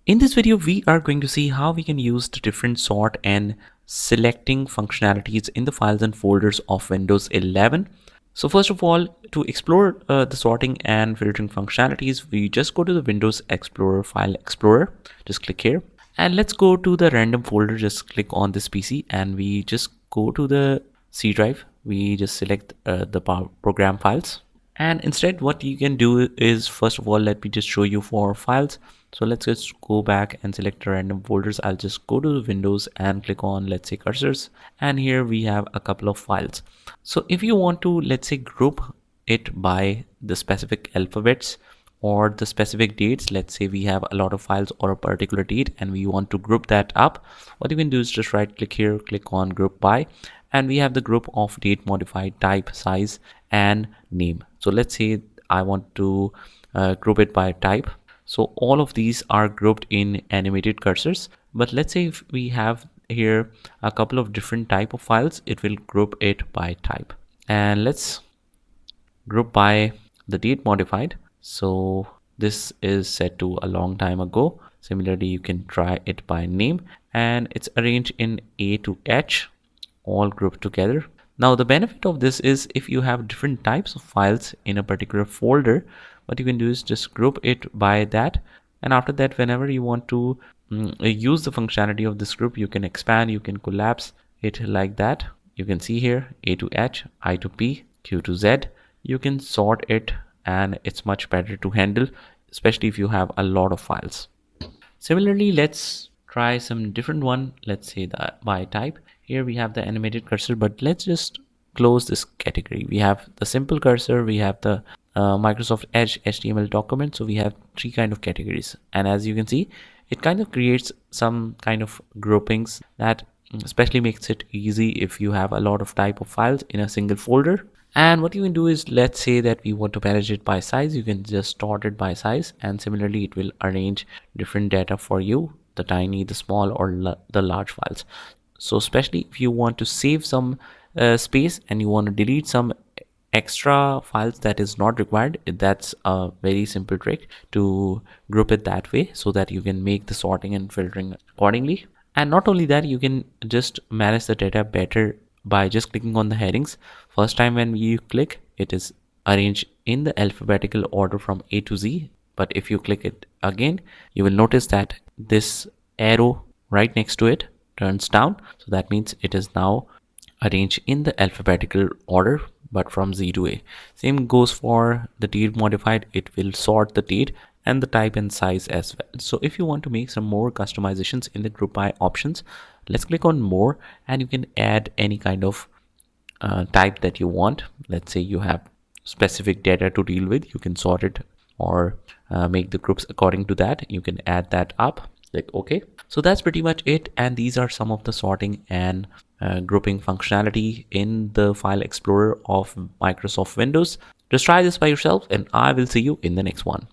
In this video, we are going to see how we can use the different sort and selecting functionalities in the files and folders of Windows 11. So first of all, to explore the sorting and filtering functionalities, we just go to the Windows Explorer File Explorer. Just click here and let's go to the random folder. Just click on this PC and we just go to the C drive. We just select the program files. And instead what you can do is, first of all, let me just show you for files. So let's just go back and select random folders. I'll just go to the Windows and click on, let's say, cursors, and here we have a couple of files. So if you want to, let's say, group it by the specific alphabets or the specific dates, let's say we have a lot of files or a particular date and we want to group that up, what you can do is just right click here, click on group by, and we have the group of date, modified, type, size and name. So let's say I want to group it by type. So all of these are grouped in animated cursors, but let's say if we have here a couple of different type of files, it will group it by type. And let's group by the date modified. So this is set to a long time ago. Similarly, you can try it by name, and it's arranged in A to H, all grouped together. Now the benefit of this is, if you have different types of files in a particular folder, what you can do is just group it by that, and after that, whenever you want to use the functionality of this group, you can expand, you can collapse it like that. You can see here A to H, I to P, Q to Z. You can sort it and it's much better to handle, especially if you have a lot of files. Similarly, let's try some different one. Let's say that by type. Here we have the animated cursor, but let's just close this category. We have the simple cursor, we have the Microsoft Edge HTML document. So we have three kind of categories, and as you can see, it kind of creates some kind of groupings that especially makes it easy if you have a lot of type of files in a single folder. And what you can do is, let's say that we want to manage it by size, you can just sort it by size, and similarly it will arrange different data for you, the tiny, the small or the large files. So especially if you want to save some space and you want to delete some extra files that is not required, that's a very simple trick to group it that way, so that you can make the sorting and filtering accordingly. And not only that, you can just manage the data better by just clicking on the headings. First time when you click, it is arranged in the alphabetical order from A to Z, but if you click it again, you will notice that this arrow right next to it turns down. So that means it is now arranged in the alphabetical order, but from Z to A. Same goes for the date modified. It will sort the date and the type and size as well. So if you want to make some more customizations in the group by options, let's click on more, and you can add any kind of type that you want. Let's say you have specific data to deal with, you can sort it or make the groups according to that. You can add that up, like okay. So that's pretty much it, and these are some of the sorting and grouping functionality in the file explorer of Microsoft Windows. Just try this by yourself, and I will see you in the next one.